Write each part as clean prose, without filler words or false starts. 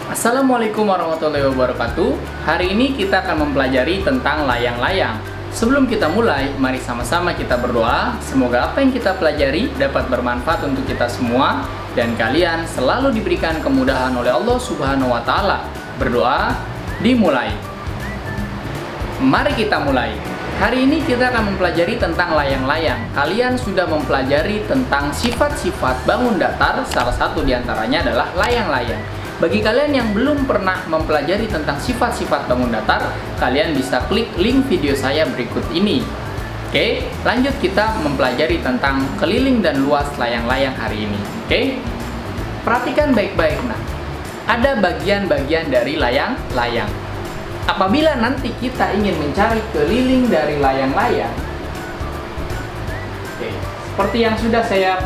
Assalamualaikum warahmatullahi wabarakatuh. Hari ini kita akan mempelajari tentang layang-layang. Sebelum kita mulai, mari sama-sama kita berdoa. Semoga apa yang kita pelajari dapat bermanfaat untuk kita semua dan kalian selalu diberikan kemudahan oleh Allah Subhanahu wa Ta'ala. Berdoa, dimulai. Mari kita mulai. Hari ini kita akan mempelajari tentang layang-layang. Kalian sudah mempelajari tentang sifat-sifat bangun datar, salah satu diantaranya adalah layang-layang. Bagi kalian yang belum pernah mempelajari tentang sifat-sifat bangun datar, kalian bisa klik link video saya berikut ini. Oke, lanjut kita mempelajari tentang keliling dan luas layang-layang hari ini. Oke, perhatikan baik-baik. Nah, ada bagian-bagian dari layang-layang. Apabila nanti kita ingin mencari keliling dari layang-layang, oke, seperti yang sudah saya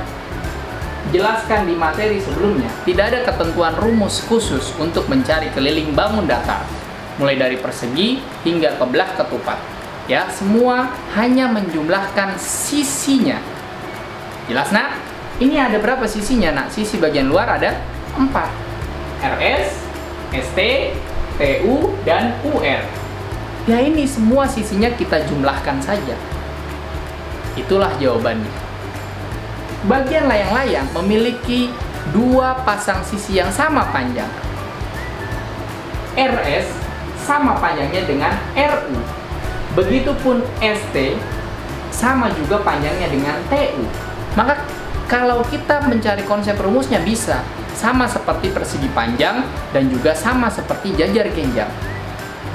jelaskan di materi sebelumnya, tidak ada ketentuan rumus khusus untuk mencari keliling bangun datar, mulai dari persegi hingga ke belah ketupat. Ya, semua hanya menjumlahkan sisinya. Jelas, Nak? Ini ada berapa sisinya, Nak? Sisi bagian luar ada 4. RS, ST, TU, dan UR. Ya, ini semua sisinya kita jumlahkan saja. Itulah jawabannya. Bagian layang-layang memiliki 2 pasang sisi yang sama panjang. RS sama panjangnya dengan RU. Begitupun ST sama juga panjangnya dengan TU. Maka kalau kita mencari konsep rumusnya bisa sama seperti persegi panjang dan juga sama seperti jajar genjang.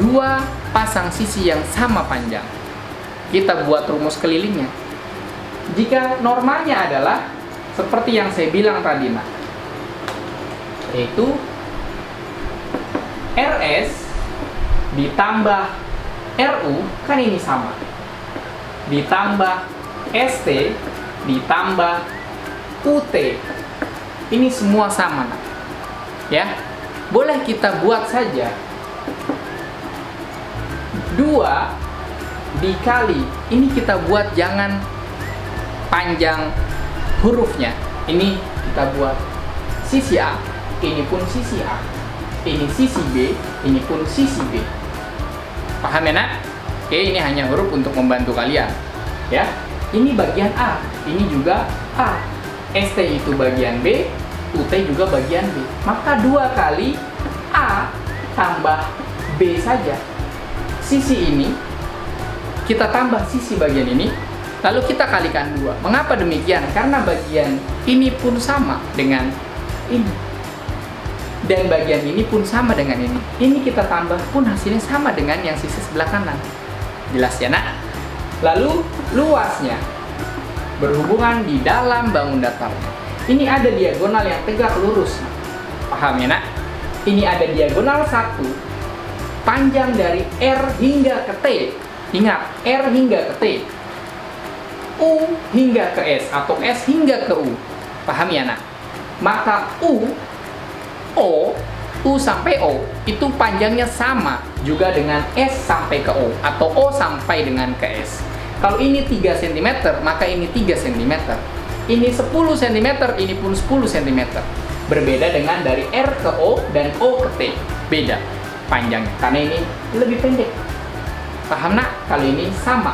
2 pasang sisi yang sama panjang. Kita buat rumus kelilingnya. Jika normalnya adalah seperti yang saya bilang tadi, Nak, yaitu RS ditambah RU, kan ini sama, ditambah ST ditambah UT, ini semua sama, Nak. Ya, boleh kita buat saja 2 dikali, ini kita buat jangan panjang hurufnya, ini kita buat sisi A, ini pun sisi A, ini sisi B, ini pun sisi B. Paham ya, Nak? Oke, ini hanya huruf untuk membantu kalian. Ya, ini bagian A, ini juga A. ST itu bagian B, UT juga bagian B. Maka 2 kali A tambah B saja. Sisi ini kita tambah sisi bagian ini, lalu kita kalikan 2. Mengapa demikian? Karena bagian ini pun sama dengan ini. Dan bagian ini pun sama dengan ini. Ini kita tambah pun hasilnya sama dengan yang sisi sebelah kanan. Jelas ya, Nak? Lalu luasnya berhubungan di dalam bangun datarnya. Ini ada diagonal yang tegak lurus. Paham ya, Nak? Ini ada diagonal 1 panjang dari R hingga ke T. Ingat, R hingga ke T. U hingga ke S atau S hingga ke U. Paham ya, Nak? Maka U sampai O itu panjangnya sama juga dengan S sampai ke O atau O sampai dengan ke S. Kalau ini 3 cm, maka ini 3 cm. Ini 10 cm, ini pun 10 cm. Berbeda dengan dari R ke O dan O ke T. Beda panjangnya karena ini lebih pendek. Paham, Nak? Kalau ini sama.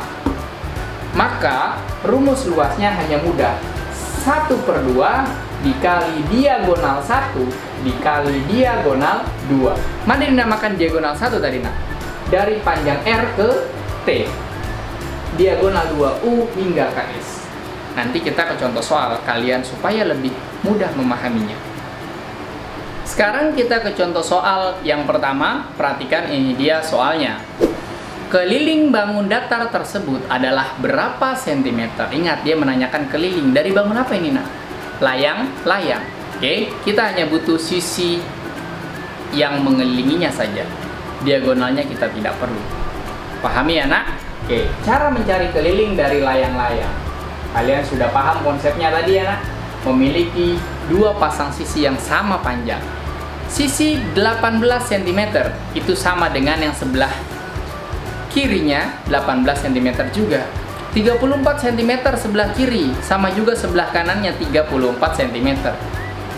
Maka rumus luasnya hanya mudah. 1/2 dikali diagonal 1 dikali diagonal 2. Mana dinamakan diagonal 1 tadi, Nak? Dari panjang R ke T. Diagonal 2U hingga ke S. Nanti kita ke contoh soal kalian supaya lebih mudah memahaminya. Sekarang kita ke contoh soal yang pertama. Perhatikan, ini dia soalnya. Keliling bangun datar tersebut adalah berapa sentimeter? Ingat, dia menanyakan keliling dari bangun apa ini, Nak? Layang-layang. Oke, kita hanya butuh sisi yang mengelilinginya saja. Diagonalnya kita tidak perlu. Pahami ya, Nak? Oke, cara mencari keliling dari layang-layang. Kalian sudah paham konsepnya tadi ya, Nak? Memiliki 2 pasang sisi yang sama panjang. Sisi 18 cm itu sama dengan yang sebelah kirinya 18 cm juga. 34 cm sebelah kiri, sama juga sebelah kanannya 34 cm.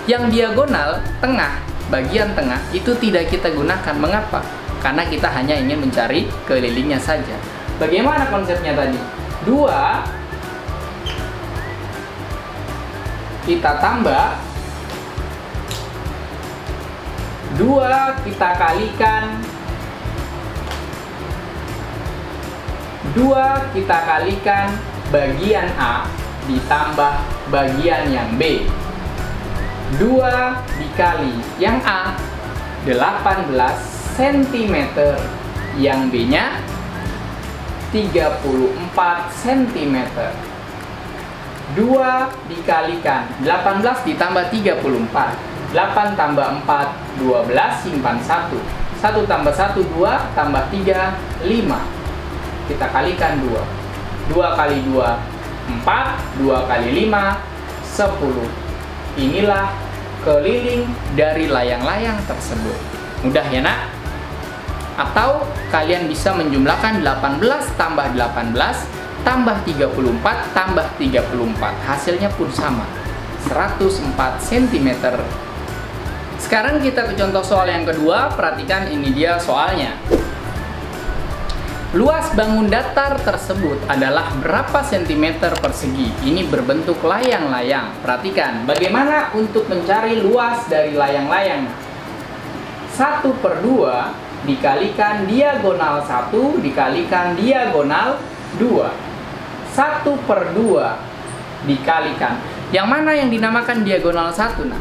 Yang diagonal tengah bagian tengah itu tidak kita gunakan. Mengapa? Karena kita hanya ingin mencari kelilingnya saja. Bagaimana konsepnya tadi? 2 kita tambah, 2 kita kalikan, 2 kita kalikan bagian A ditambah bagian yang B. 2 dikali yang A 18 cm, yang B-nya 34 cm. 2 dikalikan 18 ditambah 34. 8 tambah 4, 12, simpan 1. 1 tambah 1, 2, tambah 3, 5. Kita kalikan 2. 2 kali 2, 4. 2 kali 5, 10. Inilah keliling dari layang-layang tersebut. Mudah ya nak? Atau kalian bisa menjumlahkan 18 tambah 18 tambah 34 tambah 34. Hasilnya pun sama, 104 cm. Sekarang kita ke contoh soal yang kedua. Perhatikan, ini dia soalnya. Luas bangun datar tersebut adalah berapa sentimeter persegi? Ini berbentuk layang-layang. Perhatikan, bagaimana untuk mencari luas dari layang-layang? 1/2 dikalikan diagonal 1 dikalikan diagonal 2. 1/2 dikalikan. Yang mana yang dinamakan diagonal 1? Nah,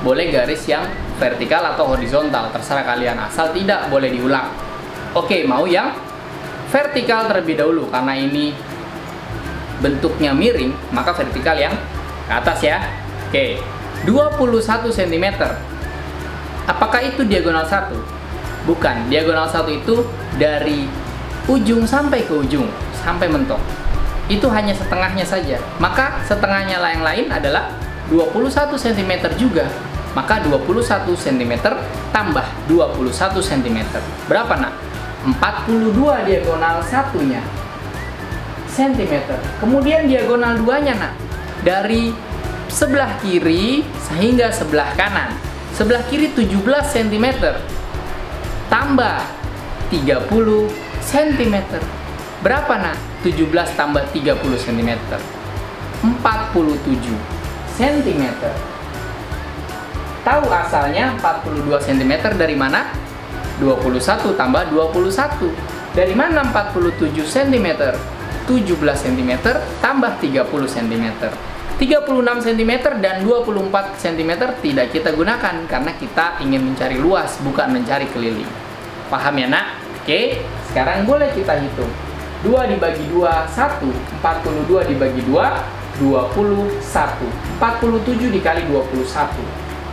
boleh garis yang vertikal atau horizontal, terserah kalian, asal tidak boleh diulang. Oke, mau yang vertikal terlebih dahulu, karena ini bentuknya miring, maka vertikal yang ke atas ya. Oke, 21 cm. Apakah itu diagonal 1? Bukan, diagonal 1 itu dari ujung sampai ke ujung, sampai mentok. Itu hanya setengahnya saja. Maka setengahnya yang lain adalah 21 cm juga. Maka 21 cm tambah 21 cm. Berapa nak? 42 diagonal satunya cm. Kemudian diagonal 2-nya nak, dari sebelah kiri sehingga sebelah kanan. Sebelah kiri 17 cm tambah 30 cm. Berapa nak? 17 tambah 30 cm, 47 cm. Tahu asalnya 42 cm dari mana? 21 tambah 21. Dari mana 47 cm? 17 cm tambah 30 cm. 36 cm dan 24 cm tidak kita gunakan karena kita ingin mencari luas, bukan mencari keliling. Paham ya nak? Oke, sekarang boleh kita hitung. 2 dibagi 2, 1. 42 dibagi 2, 21. 47 dikali 21.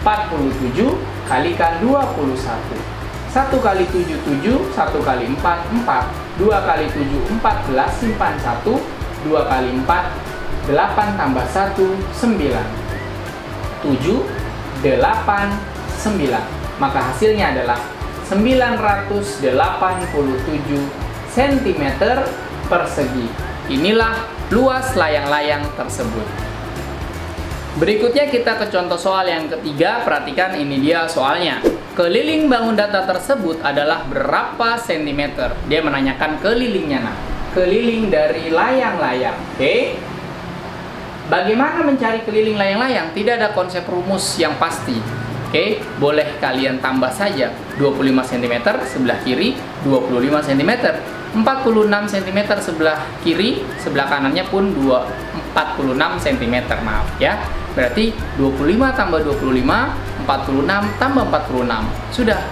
47 kalikan 21. 1 kali 7, 7. 1 kali 4, 4. 2 kali 7, 14. Simpan 1. 2 kali 4, 8 tambah 1, 9. 7, 8, 9. Maka hasilnya adalah 987 cm persegi. Inilah luas layang-layang tersebut. Berikutnya kita ke contoh soal yang ketiga. Perhatikan, ini dia soalnya. Keliling bangun datar tersebut adalah berapa sentimeter? Dia menanyakan kelilingnya. Nah, keliling dari layang-layang. Oke. Bagaimana mencari keliling layang-layang? Tidak ada konsep rumus yang pasti. Oke, boleh kalian tambah saja. 25 cm sebelah kiri, 25 cm. 46 cm sebelah kiri, sebelah kanannya pun 46 cm, maaf ya. Berarti 25 tambah 25, 46 tambah 46. Sudah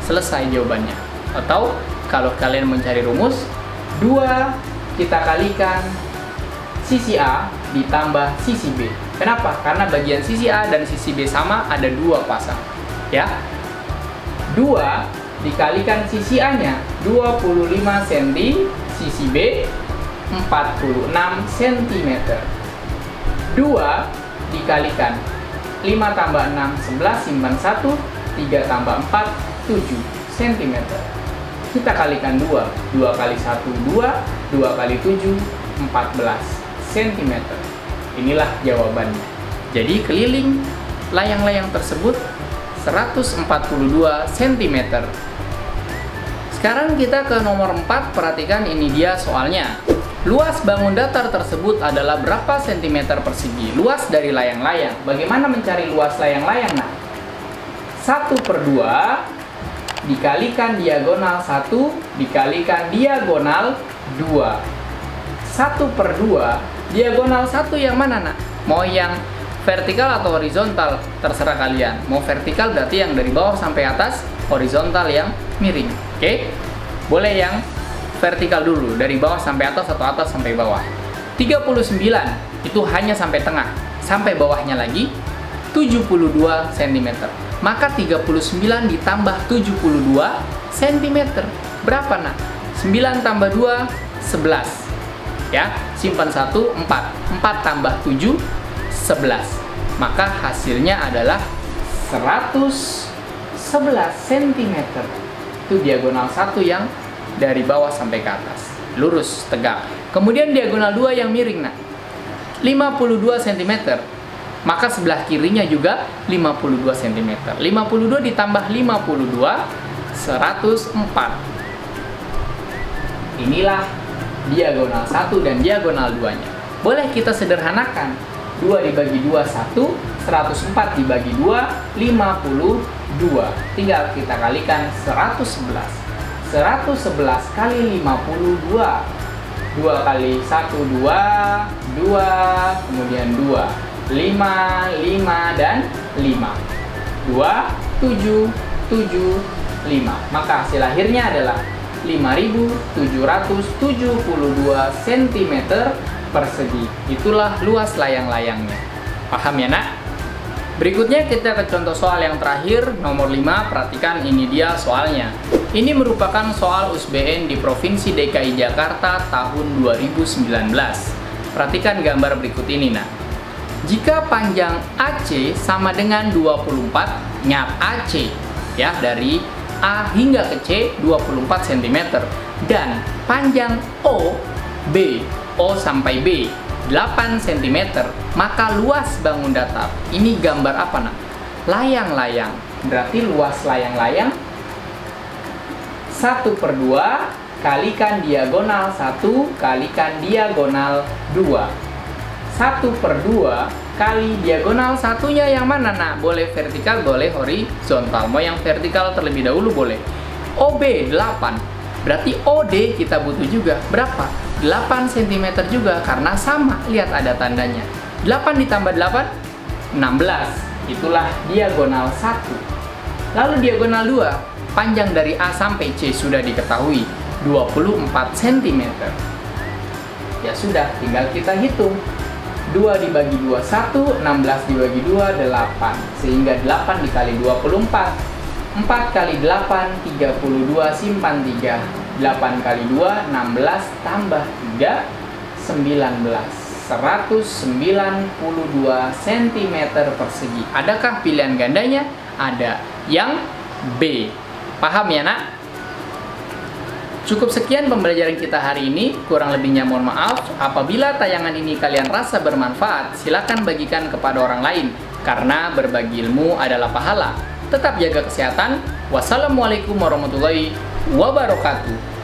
selesai jawabannya. Atau kalau kalian mencari rumus, 2 kita kalikan sisi A ditambah sisi B. Kenapa? Karena bagian sisi A dan sisi B sama, ada 2 pasang. Ya. 2 dikalikan sisi A-nya 25 cm, sisi B 46 cm. 2 dikalikan 5 tambah 6, 11, simpan 1. 3 tambah 4, 7 cm. Kita kalikan 2. 2 kali 1, 2. 2 kali 7, 14 cm. Inilah jawabannya. Jadi keliling layang-layang tersebut 142 cm. Sekarang kita ke nomor 4, perhatikan ini dia soalnya. Luas bangun datar tersebut adalah berapa cm persegi? Luas dari layang-layang. Bagaimana mencari luas layang-layang? Nah, 1/2 dikalikan diagonal 1 dikalikan diagonal 2. 1/2 diagonal 1 yang mana, nak? Mau yang vertikal atau horizontal? Terserah kalian. Mau vertikal berarti yang dari bawah sampai atas, horizontal yang miring. Oke? Boleh yang vertikal dulu, dari bawah sampai atas atau atas sampai bawah. 39 itu hanya sampai tengah, sampai bawahnya lagi 72 cm. Maka 39 ditambah 72 cm. Berapa, nak? 9 tambah 2, 11. Ya, simpan 1, 4. 4 tambah 7, 11. Maka hasilnya adalah 111 cm. Itu diagonal 1 yang dari bawah sampai ke atas, lurus, tegak. Kemudian diagonal 2 yang miring, nah, 52 cm. Maka sebelah kirinya juga 52 cm. 52 ditambah 52, 104. Inilah diagonal 1 dan diagonal 2-nya. Boleh kita sederhanakan. 2 dibagi 2, 1. 104 dibagi 2, 52. Tinggal kita kalikan 111. 111 kali 52. 2 kali 1, 2. 2, kemudian 2. 5, 5, dan 5. 2, 7, 7, 5. Maka hasil akhirnya adalah 5.772 cm persegi. Itulah luas layang-layangnya. Paham ya, nak? Berikutnya kita ke contoh soal yang terakhir, nomor 5. Perhatikan ini dia soalnya. Ini merupakan soal USBN di Provinsi DKI Jakarta tahun 2019. Perhatikan gambar berikut ini, nah. Jika panjang AC sama dengan 24, nyap AC ya, dari A hingga ke C 24 cm, dan panjang O sampai B 8 cm, maka luas bangun datar. Ini gambar apa, nak? Layang-layang. Berarti luas layang-layang 1/2 kalikan diagonal 1 kalikan diagonal 2. 1/2 kali diagonal satunya yang mana, nak? Boleh vertikal, boleh horizontal. Mau yang vertikal terlebih dahulu boleh. OB 8. Berarti OD kita butuh juga. Berapa? 8 cm juga, karena sama. Lihat ada tandanya. 8 ditambah 8, 16. Itulah diagonal 1. Lalu diagonal 2. Panjang dari A sampai C sudah diketahui. 24 cm. Ya sudah, tinggal kita hitung. 2 dibagi 2, 1. 16 dibagi 2, 8. Sehingga 8 dikali 24. 4 kali 8, 32, simpan 3. 8 kali 2, 16, tambah 3, 19. 192 cm persegi. Adakah pilihan gandanya? Ada. Yang B. Paham ya, nak? Cukup sekian pembelajaran kita hari ini. Kurang lebihnya mohon maaf. Apabila tayangan ini kalian rasa bermanfaat, silakan bagikan kepada orang lain, karena berbagi ilmu adalah pahala. Tetap jaga kesehatan. Wassalamualaikum warahmatullahi wabarakatuh.